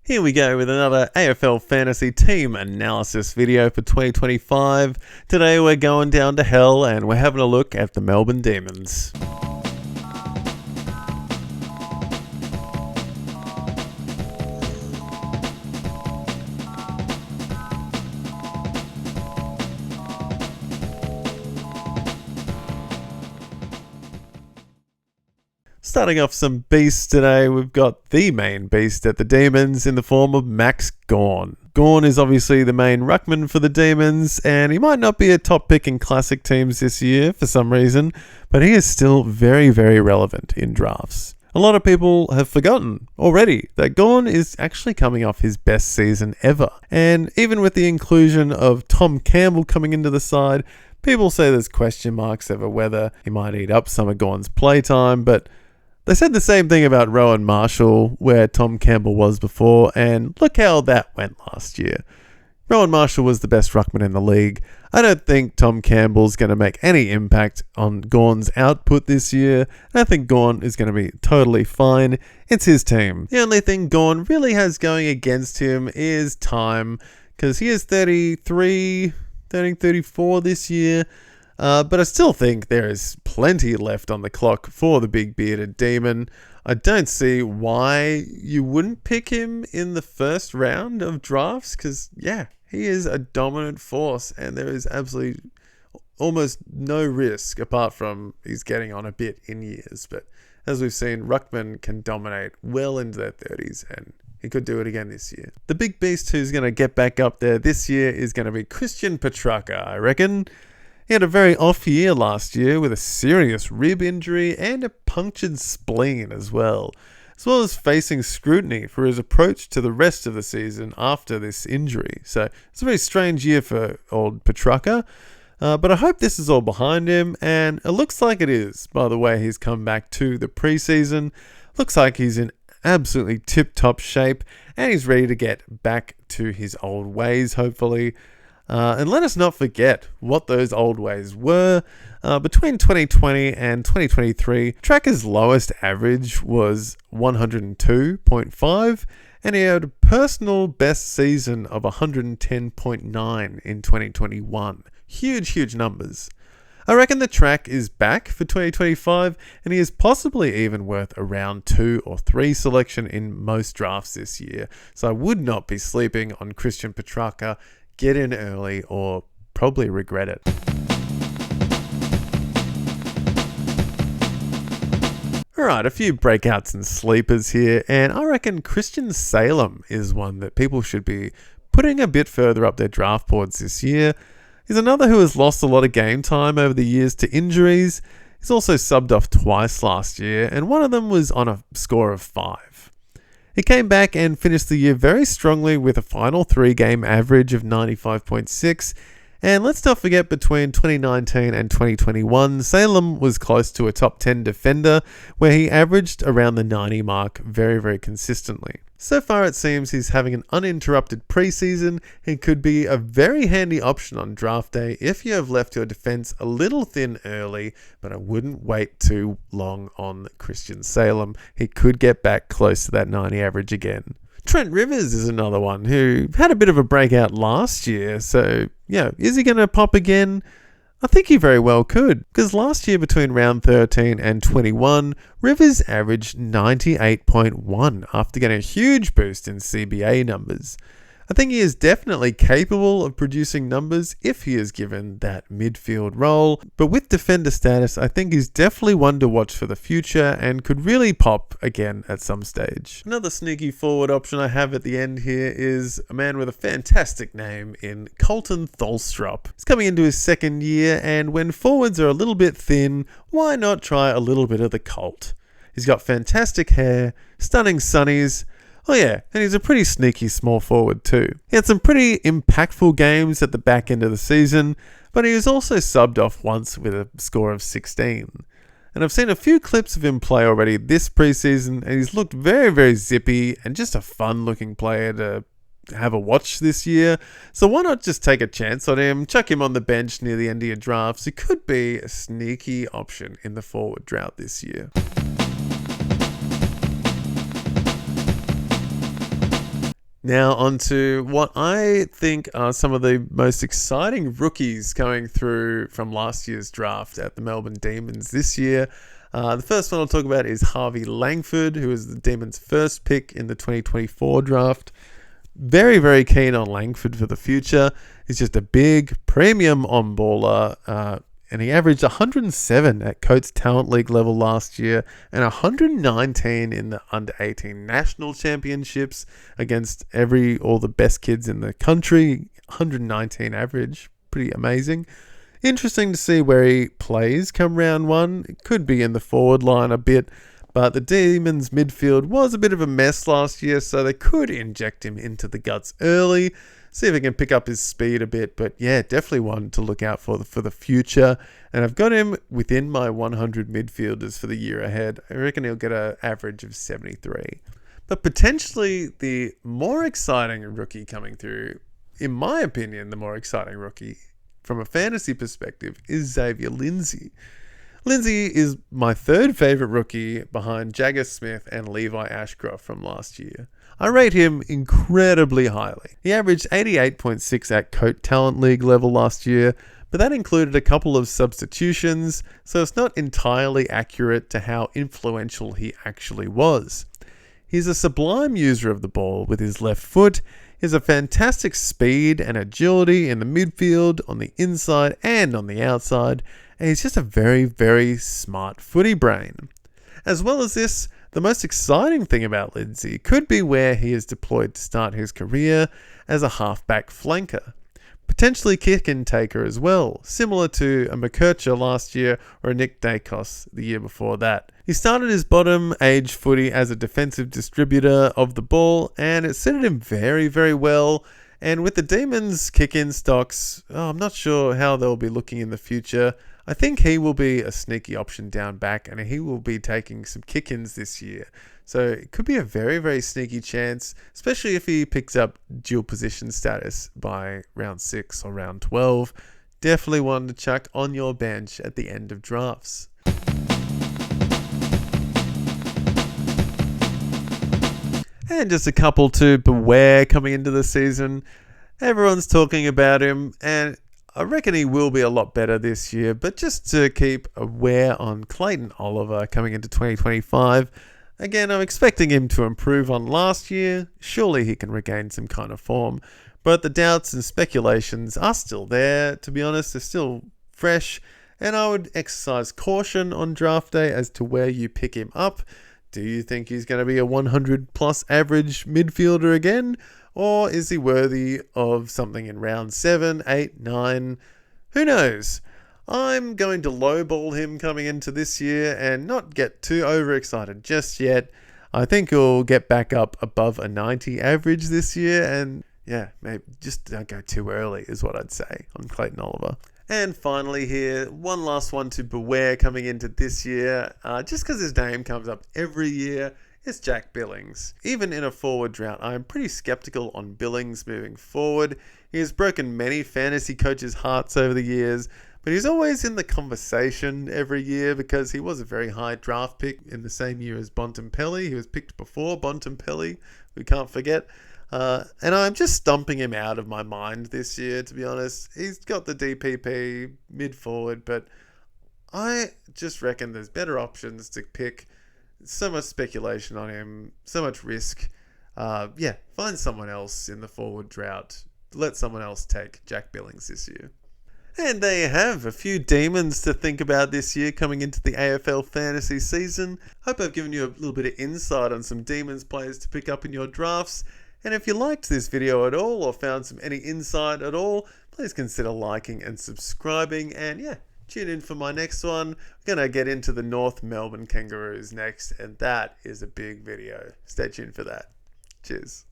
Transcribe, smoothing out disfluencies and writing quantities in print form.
Here we go with another AFL Fantasy team analysis video for 2025. Today we're going down to hell and we're having a look at the Melbourne Demons. Starting off some beasts today, we've got the main beast at the Demons in the form of Max Gawn. Gawn is obviously the main ruckman for the Demons, and he might not be a top pick in classic teams this year for some reason, but he is still very, very relevant in drafts. A lot of people have forgotten already that Gawn is actually coming off his best season ever. And even with the inclusion of Tom Campbell coming into the side, people say there's question marks over whether he might eat up some of Gawn's playtime, but they said the same thing about Rowan Marshall, where Tom Campbell was before, and look how that went last year. Rowan Marshall was the best ruckman in the league. I don't think Tom Campbell's going to make any impact on Gawn's output this year. I think Gawn is going to be totally fine. It's his team. The only thing Gawn really has going against him is time, because he is 33, turning 34 this year. But I still think there is plenty left on the clock for the big bearded demon. I don't see why you wouldn't pick him in the first round of drafts, because, yeah, he is a dominant force and there is absolutely almost no risk apart from he's getting on a bit in years. But as we've seen, ruckman can dominate well into their 30s and he could do it again this year. The big beast who's going to get back up there this year is going to be Christian Petracca, I reckon. He had a very off year last year with a serious rib injury and a punctured spleen as well as facing scrutiny for his approach to the rest of the season after this injury. So it's a very strange year for old Petracca, but I hope this is all behind him, and it looks like it is by the way he's come back to the preseason. Looks like he's in absolutely tip-top shape and he's ready to get back to his old ways, hopefully. And let us not forget what those old ways were. Between 2020 and 2023, Tracker's lowest average was 102.5, and he had a personal best season of 110.9 in 2021. Huge numbers. I reckon the track is back for 2025, and he is possibly even worth a round 2 or 3 selection in most drafts this year. So I would not be sleeping on Christian Petracca. Get in early or probably regret it. Alright, a few breakouts and sleepers here, and I reckon Christian Salem is one that people should be putting a bit further up their draft boards this year. He's another who has lost a lot of game time over the years to injuries. He's also subbed off twice last year, and one of them was on a score of 5. He came back and finished the year very strongly with a final 3-game average of 95.6. And let's not forget, between 2019 and 2021, Salem was close to a top 10 defender, where he averaged around the 90 mark very consistently. So far it seems he's having an uninterrupted preseason and could be a very handy option on draft day if you have left your defense a little thin early, but I wouldn't wait too long on Christian Salem. He could get back close to that 90 average again. Trent Rivers is another one who had a bit of a breakout last year, so yeah, is he going to pop again? I think he very well could, because last year between round 13 and 21, Rivers averaged 98.1 after getting a huge boost in CBA numbers. I think he is definitely capable of producing numbers if he is given that midfield role, but with defender status, I think he's definitely one to watch for the future and could really pop again at some stage. Another sneaky forward option I have at the end here is a man with a fantastic name in Colton Tholstrup. He's coming into his second year, and when forwards are a little bit thin, why not try a little bit of the Colt? He's got fantastic hair, stunning sunnies. Oh yeah, and he's a pretty sneaky small forward too. He had some pretty impactful games at the back end of the season, but he was also subbed off once with a score of 16. And I've seen a few clips of him play already this preseason, and he's looked very zippy and just a fun looking player to have a watch this year. So why not just take a chance on him, chuck him on the bench near the end of your drafts? He could be a sneaky option in the forward drought this year. Now on to what I think are some of the most exciting rookies coming through from last year's draft at the Melbourne Demons this year. The first one I'll talk about is Harvey Langford, who was the Demons' first pick in the 2024 draft. Very, very keen on Langford for the future. He's just a big premium on-baller, and he averaged 107 at Coates Talent League level last year and 119 in the Under-18 National Championships against all the best kids in the country. 119 average. Pretty amazing. Interesting to see where he plays come round one. It could be in the forward line a bit, but the Demons midfield was a bit of a mess last year, so they could inject him into the guts early. See if he can pick up his speed a bit. But yeah, definitely one to look out for the future. And I've got him within my 100 midfielders for the year ahead. I reckon he'll get an average of 73. But potentially the more exciting rookie coming through, in my opinion, the more exciting rookie from a fantasy perspective is Xavier Lindsay. Lindsay is my third favourite rookie behind Jagger Smith and Levi Ashcroft from last year. I rate him incredibly highly. He averaged 88.6 at Coates Talent League level last year, but that included a couple of substitutions, so it's not entirely accurate to how influential he actually was. He's a sublime user of the ball with his left foot. He has a fantastic speed and agility in the midfield, on the inside and on the outside, and he's just a very, very smart footy brain. As well as this, the most exciting thing about Lindsay could be where he is deployed to start his career as a halfback flanker. Potentially kick-in taker as well, similar to a McKercher last year or a Nick Dacos the year before that. He started his bottom age footy as a defensive distributor of the ball, and it suited him very, very well. And with the Demons kick-in stocks, I'm not sure how they'll be looking in the future. I think he will be a sneaky option down back, and he will be taking some kick-ins this year. So it could be a very, very sneaky chance, especially if he picks up dual position status by round 6 or round 12. Definitely one to chuck on your bench at the end of drafts. And just a couple to beware coming into the season. Everyone's talking about him, and I reckon he will be a lot better this year, but just to keep aware on Clayton Oliver coming into 2025. Again, I'm expecting him to improve on last year. Surely he can regain some kind of form, but the doubts and speculations are still there. To be honest, they're still fresh, and I would exercise caution on draft day as to where you pick him up. Do you think he's going to be a 100 plus average midfielder again? Or is he worthy of something in round 7, 8, 9? Who knows? I'm going to lowball him coming into this year and not get too overexcited just yet. I think he'll get back up above a 90 average this year, and yeah, maybe just don't go too early is what I'd say on Clayton Oliver. And finally here, one last one to beware coming into this year, just because his name comes up every year, is Jack Billings. Even in a forward drought, I am pretty skeptical on Billings moving forward. He has broken many fantasy coaches' hearts over the years, but he's always in the conversation every year because he was a very high draft pick in the same year as Bontempelli. He was picked before Bontempelli, we can't forget. And I'm just stumping him out of my mind this year, to be honest. He's got the DPP mid-forward, but I just reckon there's better options to pick. So much speculation on him, so much risk. Find someone else in the forward drought. Let someone else take Jack Billings this year. And there you have a few Demons to think about this year coming into the AFL Fantasy season. Hope I've given you a little bit of insight on some Demons players to pick up in your drafts. And if you liked this video at all or found any insight at all, please consider liking and subscribing. And yeah, tune in for my next one. We're going to get into the North Melbourne Kangaroos next, and that is a big video. Stay tuned for that. Cheers.